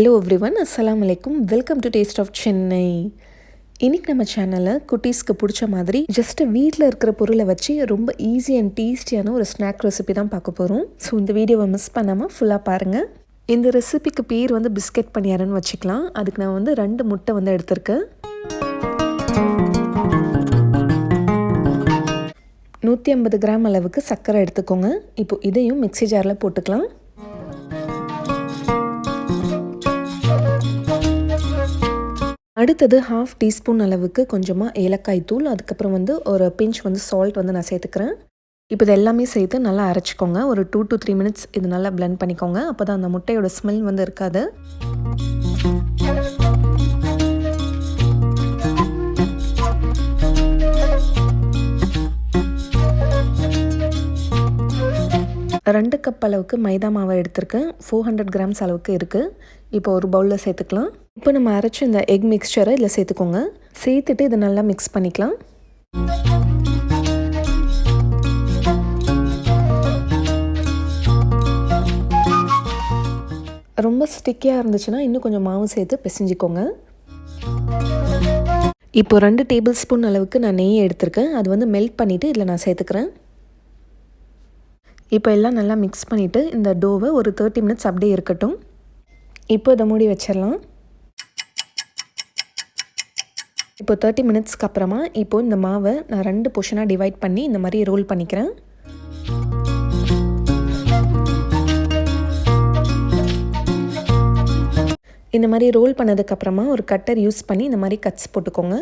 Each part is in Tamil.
Hello everyone, Assalamu alaikum. Welcome to Taste of Chennai. இன்னைக்கு நம்ம சேனலில் குட்டீஸ்க்கு பிடிச்ச மாதிரி ஜஸ்ட் வீட்டில் இருக்கிற பொருளை வச்சு ரொம்ப ஈஸி அண்ட் டேஸ்டியான ஒரு ஸ்நாக் ரெசிபி தான் பார்க்க போகிறோம். ஸோ இந்த வீடியோவை மிஸ் பண்ணாமல் ஃபுல்லாக பாருங்கள். இந்த ரெசிபிக்கு பேர் வந்து பிஸ்கெட் பனியாரம்னு வச்சுக்கலாம். அதுக்கு நான் வந்து 2 முட்டை வந்து எடுத்திருக்கேன். 150 கிராம் அளவுக்கு சர்க்கரை எடுத்துக்கோங்க. இப்போ இதையும் மிக்ஸி ஜாரில் போட்டுக்கலாம். அடுத்தது 1/2 டீஸ்பூன் அளவுக்கு கொஞ்சமாக ஏலக்காய் தூள், அதுக்கப்புறம் வந்து ஒரு பிஞ்ச் வந்து சால்ட் வந்து நான் சேர்த்துக்கிறேன். இப்போ இது எல்லாமே சேர்த்து நல்லா அரைச்சிக்கோங்க. ஒரு 2 to 3 மினிட்ஸ் இது நல்லா பிளெண்ட் பண்ணிக்கோங்க. அப்போ தான் அந்த முட்டையோட ஸ்மெல் வந்து இருக்காது. ரெண்டு கப் அளவுக்கு மைதா மாவை எடுத்திருக்கேன். 400 கிராம்ஸ் அளவுக்கு இருக்குது. இப்போ ஒரு பவுலில் சேர்த்துக்கலாம். இப்போ நம்ம அரைச்சி இந்த எக் மிக்ஸ்சரை இதில் சேர்த்துக்கோங்க. சேர்த்துட்டு இதை நல்லா மிக்ஸ் பண்ணிக்கலாம். ரொம்ப ஸ்டிக்கியாக இருந்துச்சுன்னா இன்னும் கொஞ்சம் மாவு சேர்த்து பிசைஞ்சிக்கோங்க. இப்போ 2 டேபிள் ஸ்பூன் அளவுக்கு நான் நெய் எடுத்திருக்கேன். அது வந்து மெல்ட் பண்ணிவிட்டு இதில் நான் சேர்த்துக்கிறேன். இப்போ எல்லாம் நல்லா மிக்ஸ் பண்ணிவிட்டு இந்த டோவை ஒரு 30 மினிட்ஸ் அப்படியே இருக்கட்டும். இப்போ இதை மூடி வச்சிடலாம். இப்போ 30 மினிட்ஸ்க்கு அப்புறமா இப்போது இந்த மாவை நான் 2 போர்ஷனாக டிவைட் பண்ணி இந்த மாதிரி ரோல் பண்ணிக்கிறேன். இந்த மாதிரி ரோல் பண்ணதுக்கப்புறமா ஒரு கட்டர் யூஸ் பண்ணி இந்த மாதிரி கட்ஸ் போட்டுக்கோங்க.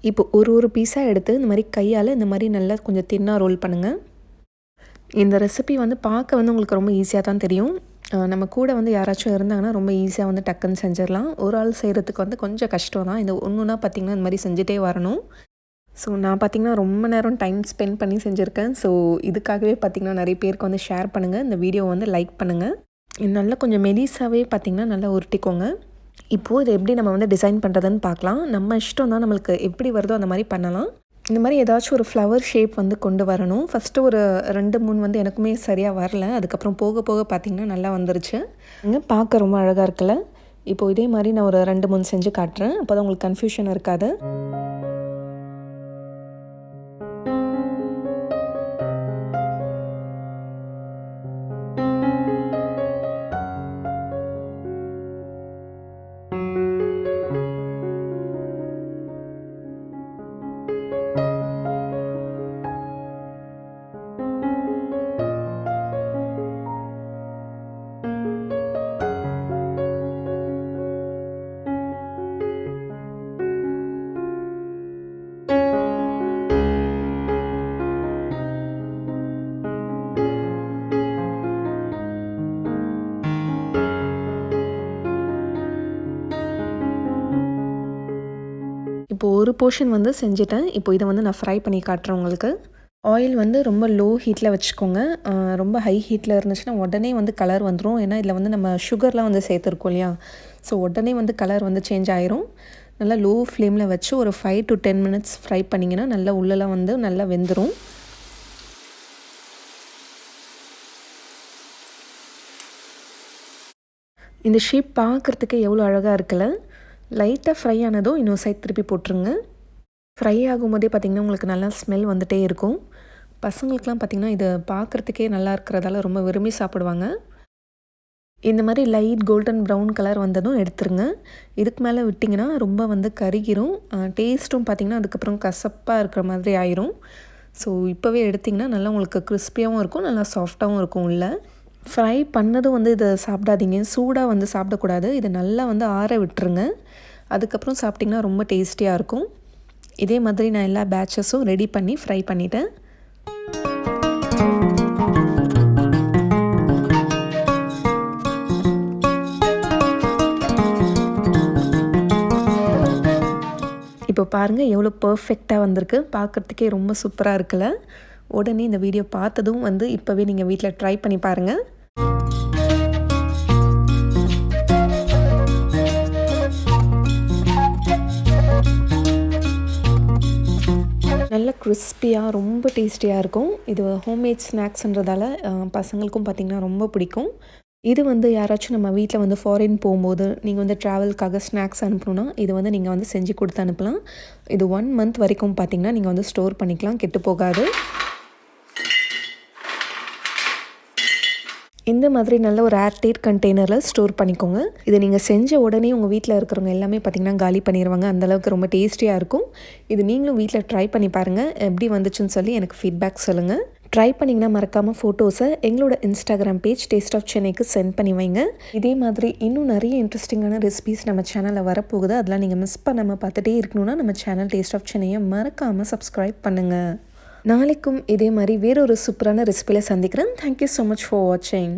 இப்போ ஒரு பீஸாக எடுத்து இந்த மாதிரி கையால் இந்த மாதிரி நல்லா கொஞ்சம் தின்னாக ரோல் பண்ணுங்கள். இந்த ரெசிபி வந்து பார்க்க வந்து உங்களுக்கு ரொம்ப ஈஸியாக தான் தெரியும். நம்ம கூட வந்து யாராச்சும் இருந்தாங்கன்னா ரொம்ப ஈஸியாக வந்து டக்குன்னு செஞ்சிடலாம். ஒரு ஆள் செய்கிறதுக்கு வந்து கொஞ்சம் கஷ்டம் தான். இந்த ஒன்றுனா பார்த்திங்கன்னா இந்த மாதிரி செஞ்சுட்டே வரணும். ஸோ நான் பார்த்திங்கன்னா ரொம்ப நேரம் டைம் ஸ்பெண்ட் பண்ணி செஞ்சுருக்கேன். ஸோ இதுக்காகவே பார்த்திங்கன்னா நிறைய பேருக்கு வந்து ஷேர் பண்ணுங்கள். இந்த வீடியோ வந்து லைக் பண்ணுங்கள். நல்லா கொஞ்சம் மெலிசாவே பார்த்திங்கன்னா நல்லா உருட்டிக்கோங்க. இப்போது இதை எப்படி நம்ம வந்து டிசைன் பண்ணுறதுன்னு பார்க்கலாம். நம்ம இஷ்டம் தான், நம்மளுக்கு எப்படி வருதோ அந்த மாதிரி பண்ணலாம். இந்த மாதிரி ஏதாச்சும் ஒரு ஃப்ளவர் ஷேப் வந்து கொண்டு வரணும். ஃபஸ்ட்டு ஒரு 2-3 வந்து எனக்குமே சரியாக வரல. அதுக்கப்புறம் போக போக பார்த்திங்கன்னா நல்லா வந்துருச்சு. இங்கே பார்க்க ரொம்ப அழகாக இருக்குல்ல. இப்போது இதே மாதிரி நான் ஒரு 2-3 செஞ்சு காட்டுறேன். அப்போ தான் உங்களுக்கு கன்ஃபியூஷன் இருக்காது. இப்போ ஒரு போர்ஷன் வந்து செஞ்சுட்டேன். இப்போ இதை வந்து நான் ஃப்ரை பண்ணி காட்டுறேன் உங்களுக்கு. ஆயில் வந்து ரொம்ப லோ ஹீட்டில் வச்சுக்கோங்க. ரொம்ப ஹை ஹீட்டில் இருந்துச்சுன்னா உடனே வந்து கலர் வந்துடும். ஏன்னா இதில் வந்து நம்ம சுகர்லாம் வந்து சேர்த்துருக்கோம் இல்லையா. ஸோ உடனே வந்து கலர் வந்து சேஞ்ச் ஆயிரும். நல்லா லோ ஃப்ளேமில் வச்சு ஒரு 5 to 10 மினிட்ஸ் ஃப்ரை பண்ணிங்கன்னா நல்லா உள்ளெல்லாம் வந்து நல்லா வெந்துடும். இந்த ஷேப் பார்க்குறதுக்கு எவ்வளோ அழகாக இருக்குல்ல. லைட்டாக ஃப்ரை ஆனதும் இன்னொரு சைட் திருப்பி போட்டுருங்க. ஃப்ரை ஆகும்போதே பார்த்திங்கன்னா உங்களுக்கு நல்லா ஸ்மெல் வந்துகிட்டே இருக்கும். பசங்களுக்கெலாம் பார்த்திங்கன்னா இது பார்க்குறதுக்கே நல்லா இருக்கிறதால ரொம்ப விரும்பி சாப்பிடுவாங்க. இந்த மாதிரி லைட் கோல்டன் ப்ரௌன் கலர் வந்ததும் எடுத்துருங்க. இதுக்கு மேலே விட்டிங்கன்னா ரொம்ப வந்து கருகிரும். டேஸ்ட்டும் பார்த்திங்கன்னா அதுக்கப்புறம் கசப்பாக இருக்கிற மாதிரி ஆயிரும். ஸோ இப்போவே எடுத்திங்கன்னா நல்லா உங்களுக்கு கிறிஸ்பியாகவும் இருக்கும், நல்லா சாஃப்டாகவும் இருக்கும் உள்ள. ஃப்ரை பண்ணதும் வந்து இதை சாப்பிடாதீங்க. சூடாக வந்து சாப்பிடக்கூடாது. இதை நல்லா வந்து ஆற விட்டுருங்க. அதுக்கப்புறம் சாப்பிட்டிங்கன்னா ரொம்ப டேஸ்டியாக இருக்கும். இதே மாதிரி நான் எல்லா பேட்சஸும் ரெடி பண்ணி ஃப்ரை பண்ணிட்டேன். இப்போ பாருங்கள் எவ்வளோ பர்ஃபெக்டாக வந்திருக்கு. பார்க்குறதுக்கே ரொம்ப சூப்பராக இருக்குல்ல. உடனே இந்த வீடியோ பார்த்ததும் வந்து இப்போவே நீங்கள் வீட்டில் ட்ரை பண்ணி பாருங்கள். கிறிஸ்பியாக ரொம்ப டேஸ்டியாக இருக்கும். இது ஹோம்மேட் ஸ்நாக்ஸ்ன்றதால பசங்களுக்கும் பார்த்திங்கன்னா ரொம்ப பிடிக்கும். இது வந்து யாராச்சும் நம்ம வீட்டில் வந்து ஃபாரின் போகும்போது நீங்கள் வந்து ட்ராவலுக்காக ஸ்நாக்ஸ் அனுப்பணுன்னா இது வந்து நீங்கள் வந்து செஞ்சு கொடுத்து அனுப்பலாம். இது 1 மந்த் வரைக்கும் பார்த்திங்கன்னா நீங்கள் வந்து ஸ்டோர் பண்ணிக்கலாம், கெட்டு போகாது. இந்த மாதிரி நல்ல ஒரு ஏர்டைட் கண்டெய்னரில் ஸ்டோர் பண்ணிக்கோங்க. இதை நீங்கள் செஞ்ச உடனே உங்கள் வீட்டில் இருக்கிறவங்க எல்லாமே பார்த்திங்கன்னா காலி பண்ணிடுவாங்க. அந்தளவுக்கு ரொம்ப டேஸ்டியாக இருக்கும். இது நீங்களும் வீட்டில் ட்ரை பண்ணி பாருங்கள். எப்படி வந்துச்சுன்னு சொல்லி எனக்கு ஃபீட்பேக் சொல்லுங்கள். ட்ரை பண்ணிங்கன்னா மறக்காமல் ஃபோட்டோஸை எங்களோட இன்ஸ்டாகிராம் பேஜ் டேஸ்ட் ஆஃப் சென்னைக்கு சென்ட் பண்ணி வைங்க. இதே மாதிரி இன்னும் நிறைய இன்ட்ரெஸ்டிங்கான ரெசிபீஸ் நம்ம சேனலில் வரப்போகுது. அதெல்லாம் நீங்கள் மிஸ் பண்ணாமல் பார்த்துட்டே இருக்கணும்னா நம்ம சேனல் டேஸ்ட் ஆஃப் சென்னையை மறக்காமல் சப்ஸ்கிரைப் பண்ணுங்கள். நாளைக்கும் இதே மாதிரி வேறொரு சூப்பரான ரெசிபியில் சந்திக்கிறேன். தேங்க்யூ ஸோ மச் ஃபார் வாட்சிங்.